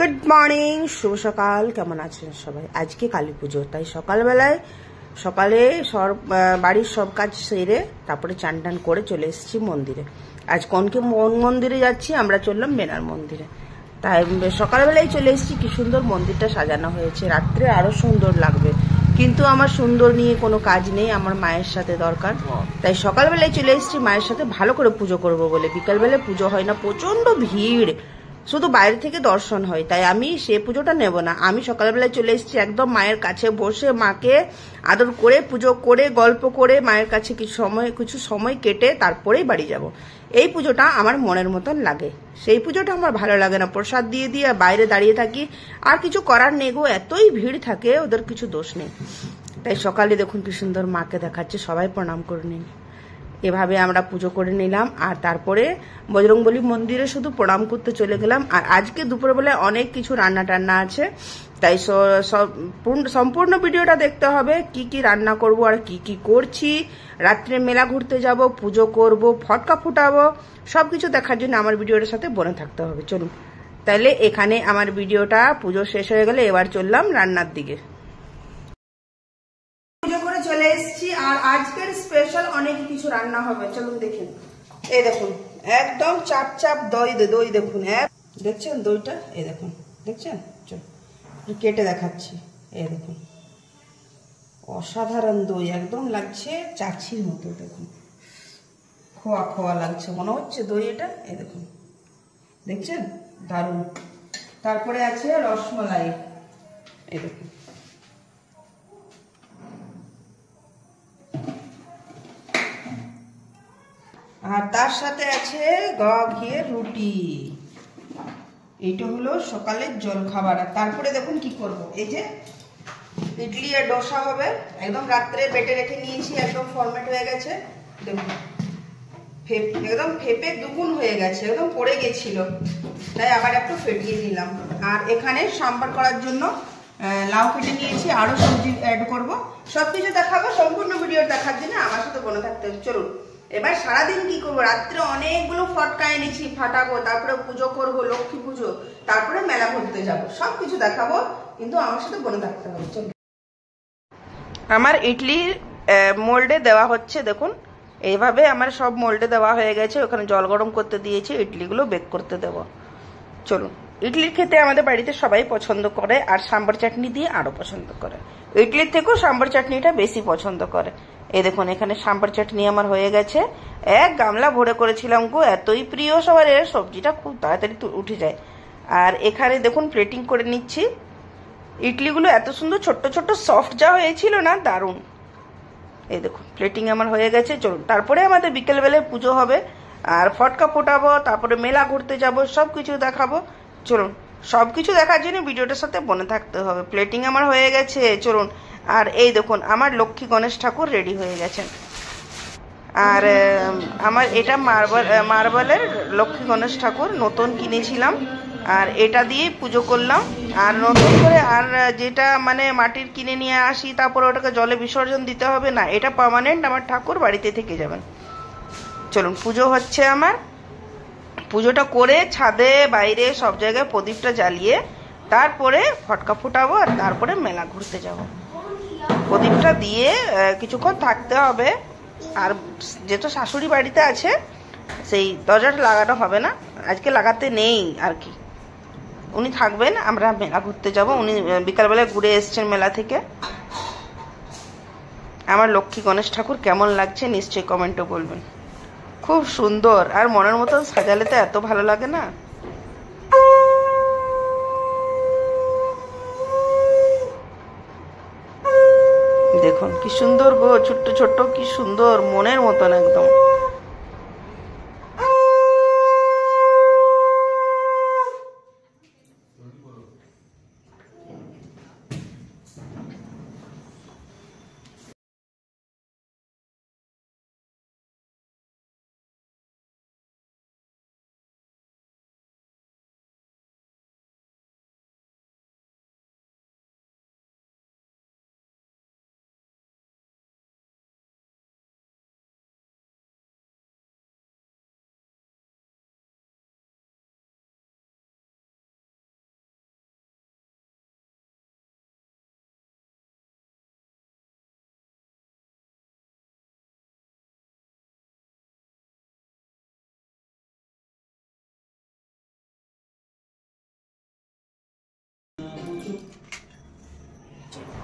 Good morning, শুভ সকাল। কেমন আছেন সবাই? আজকে কালী পুজো, তাই সকালে সব বাড়ির সব কাজ সেরে তারপরে চান টান করে চলে এসেছি মন্দিরে। আজ কোন মন্দিরে যাচ্ছি? আমরা চললাম মেনার মন্দিরে। তাই সকালবেলায় চলে এসেছি। কি সুন্দর মন্দিরটা সাজানো হয়েছে, রাত্রে আরো সুন্দর লাগবে। কিন্তু আমার সুন্দর নিয়ে কোনো কাজ নেই, আমার মায়ের সাথে দরকার। তাই সকালবেলায় চলে এসেছি মায়ের সাথে ভালো করে পুজো করব বলে। বিকালবেলায় পুজো হয় না, প্রচন্ড ভিড়, শুধু বাইরে থেকে দর্শন হয়। তাই আমি সে পুজোটা নেব না। আমি সকালবেলায় চলে এসেছি একদম মায়ের কাছে বসে মাকে আদর করে পুজো করে গল্প করে মায়ের কাছে কিছু সময় কেটে তারপরেই বাড়ি যাব। এই পুজোটা আমার মনের মতন লাগে। সেই পুজোটা আমার ভালো লাগে না প্রসাদ দিয়ে দিয়ে বাইরে দাঁড়িয়ে থাকি। আর কিছু করার নেই গো, এতই ভিড় থাকে, ওদের কিছু দোষ নেই। তাই সকালে দেখুন কি সুন্দর মাকে দেখাচ্ছে, সবাই প্রণাম করে নিন। এভাবে আমরা পুজো করে নিলাম আর তারপরে বজরংবলী মন্দিরে শুধু প্রণাম করতে চলে গেলাম। আর আজকে দুপুরবেলায় অনেক কিছু রান্না টান্না আছে, তাই সম্পূর্ণ ভিডিওটা দেখতে হবে। কি কি রান্না করব আর কি কি করছি, রাত্রে মেলা ঘুরতে যাব, পুজো করব, ফটকা ফুটাবো, সবকিছু দেখার জন্য আমার ভিডিওটার সাথে বনে থাকতে হবে। চলুন তাহলে এখানে আমার ভিডিওটা, পুজো শেষ হয়ে গেলে এবার চললাম রান্নার দিকে। চলে এসেছি আর আজকের স্পেশাল অনেক কিছু রান্না হবে, চলুন দেখেন। এই দেখুন একদম চাপ চাপ দই দেখুন, দেখছেন দইটা? এই দেখুন, দেখছেন? চল কেটে দেখাচ্ছি। এই দেখুন অসাধারণ দই, একদম লাগছে চাচির মতো। দেখুন খোয়া খোয়া লাগছে মনে হচ্ছে দই এটা। এই দেখুন, দেখছেন? দারুণ। তারপরে আছে রসমালাই, এই দেখুন। আর তার সাথে আছে গাওয়া ঘিয়ের রুটি। এইটা হলো সকালের জল খাবার। আর তারপরে দেখুন কি করব, এই যে ইডলি আর ডোসা হবে। একদম রাত্রে বেটে রেখে নিয়েছি, একদম ফরম্যাট হয়ে গেছে। দেখুন একদম ফেপে দুগুণ হয়ে গেছে, একদম পড়ে গেছিল, তাই আবার একটু ফেটিয়ে নিলাম। আর এখানে সাম্বার করার জন্য লাউ কেটে নিয়েছি, আরো সবজি অ্যাড করব। সবকিছু দেখাবো, সম্পূর্ণ ভিডিও দেখার জন্য আমার সাথে বনে থাকতে হবে। চলুন এবার সারাদিন কি করবো, রাত্রে অনেকগুলো ফটকা এনেছি, ফাটাবো, তারপরে পুজো করব, লক্ষ্মী পুজো, তারপরে মেলা ঘুরতে যাব, সবকিছু দেখাবো, কিন্তু আমার সাথে বনে থাকতে হবে। চলুন। আমার ইডলির মোল্ডে দেওয়া হচ্ছে, দেখুন এইভাবে আমার সব মোল্ডে দেওয়া হয়ে গেছে। ওখানে জল গরম করতে দিয়েছি, ইডলিগুলো বেক করতে দেব। চলুন। ইডলির খেতে আমাদের বাড়িতে সবাই পছন্দ করে, আর সাম্বার চাটনি দিয়ে আরো পছন্দ করে। ইডলির থেকেও সাম্বার চাটনিটা বেশি পছন্দ করে। এই দেখুন এখানে সাম্বার চাটনি আমার হয়ে গেছে। এক গামলা ভরে করেছিলাম গো, এতই প্রিয় সবার, এর সবজিটা খুব তাড়াতাড়ি উঠে যায়। আর এখানে দেখুন প্লেটিং করে নিচ্ছি। ইডলিগুলো এত সুন্দর ছোট্ট ছোট্ট সফট যা হয়েছিল না, দারুণ। এই দেখুন প্লেটিং আমার হয়ে গেছে। চলুন তারপরে আমাদের বিকেলবেলায় পুজো হবে, আর ফটকা ফোটাবো, তারপরে মেলা ঘুরতে যাব, সবকিছু দেখাবো। চলুন সবকিছু দেখার জন্য ভিডিওটার সাথে বনে থাকতে হবে। প্লেটিং আমার হয়ে গেছে, চলুন। আর এই দেখুন আমার লক্ষ্মী গণেশ ঠাকুর রেডি হয়ে গেছেন। আর আমার এটা মার্বেলের লক্ষ্মী গণেশ ঠাকুর নতুন কিনেছিলাম, আর এটা দিয়েই পুজো করলাম। আর নতুন করে আর যেটা মানে মাটির কিনে নিয়ে আসি, তারপরে ওটাকে জলে বিসর্জন দিতে হবে না, এটা পার্মানেন্ট আমার ঠাকুর বাড়িতে থেকে যাবেন। চলুন পুজো হচ্ছে আমার। পুজোটা করে ছাদে বাইরে সব জায়গায় প্রদীপটা জ্বালিয়ে তারপরে ফটকা ফুটাবো, আর তারপরে মেলা ঘুরতে যাব। প্রদীপটা দিয়ে কিছুক্ষণ থাকতে হবে। আর যেহেতু শাশুড়ি বাড়িতে আছে, সেই দরজাটা লাগানো হবে না, আজকে লাগাতে নেই আর কি। উনি থাকবেন, আমরা মেলা ঘুরতে যাব। উনি বিকালবেলায় ঘুরে এসছেন মেলা থেকে। আমার লক্ষ্মী গণেশ ঠাকুর কেমন লাগছে নিশ্চয়ই কমেন্টে বলবেন। খুব সুন্দর, আর মনের মতন সাজালে তো এত ভালো লাগে না। দেখুন কি সুন্দর গো, ছোট্ট ছোট্ট কি সুন্দর, মনের মতন একদম।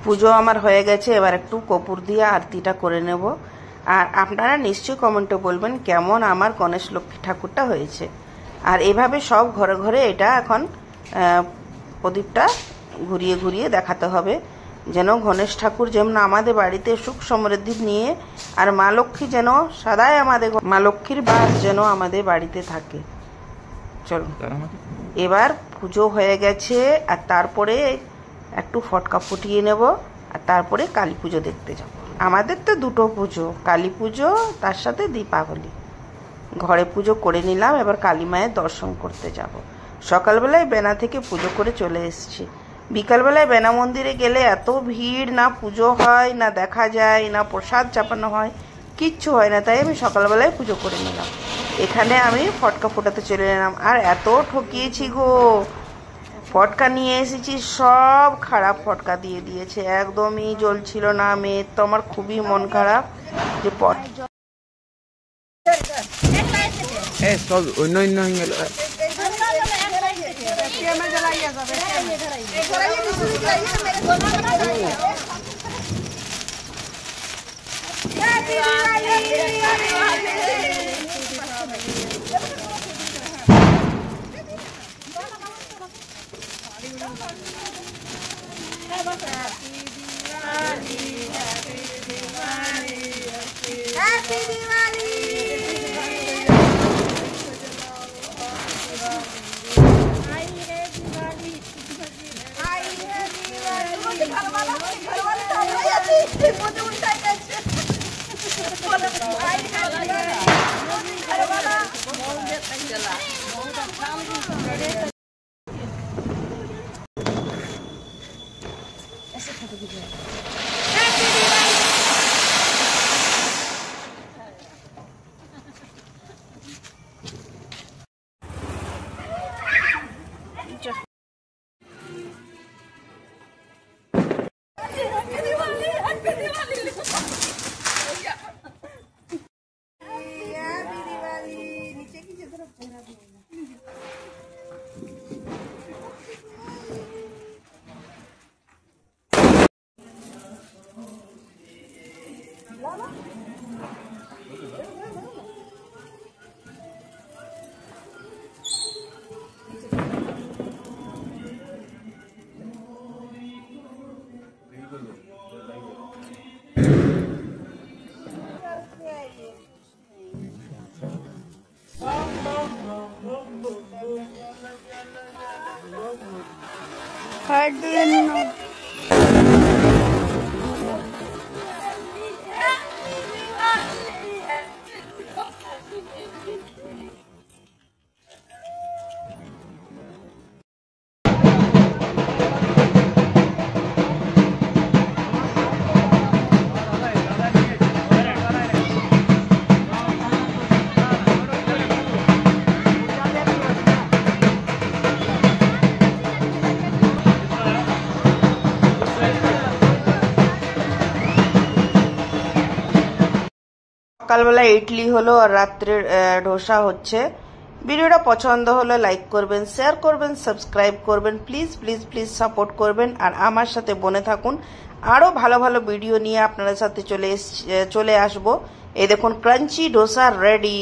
পুজো আমার হয়ে গেছে, এবার একটু কর্পূর দিয়ে আরতিটা করে নেব। আর আপনারা নিশ্চয়ই কমেন্টে বলবেন কেমন আমার গণেশ লক্ষ্মী ঠাকুরটা হয়েছে। আর এভাবে সব ঘরে ঘরে এটা এখন প্রদীপটা ঘুরিয়ে ঘুরিয়ে দেখাতে হবে, যেন গণেশ ঠাকুর যেমন আমাদের বাড়িতে সুখ সমৃদ্ধি নিয়ে, আর মা লক্ষ্মী যেন সদাই আমাদের, মা লক্ষ্মীর বাস যেন আমাদের বাড়িতে থাকে। চলো, এবার পুজো হয়ে গেছে, আর তারপরে একটু ফটকা ফুটিয়ে নেব, আর তারপরে কালী পুজো দেখতে যাব। আমাদের তো দুটো পুজো, কালী পুজো তার সাথে দীপাবলি। ঘরে পুজো করে নিলাম, এবার কালী মায়ের দর্শন করতে যাব। সকালবেলায় বেনা থেকে পুজো করে চলে এসেছি। বিকালবেলায় বেনা মন্দিরে গেলে এত ভিড়, না পুজো হয়, না দেখা যায়, না প্রসাদ চাপানো হয়, কিচ্ছু হয় না। তাই আমি সকালবেলায় পুজো করে নিলাম। এখানে আমি ফটকা ফোটাতে চলে এলাম, আর এত ঠকিয়েছি গো। ফটকা নিয়ে এসেছি, সব খারাপ ফটকা দিয়ে দিয়েছে, একদমই জ্বলছিল না। মেয়ের তো আমার খুবই মন খারাপ যে সব অন্য অন্য হয়ে গেল। সকালবেলা ইডলি হলো, আর রাত্রের ডোসা হচ্ছে। ভিডিওটা পছন্দ হলে লাইক করবেন, শেয়ার করবেন, সাবস্ক্রাইব করবেন, প্লিজ প্লিজ প্লিজ সাপোর্ট করবেন। আর আমার সাথে বনে থাকুন, আরও ভালো ভালো ভিডিও নিয়ে আপনাদের সাথে চলে আসবো। এই দেখুন, ক্রাঞ্চি ডোসা রেডি।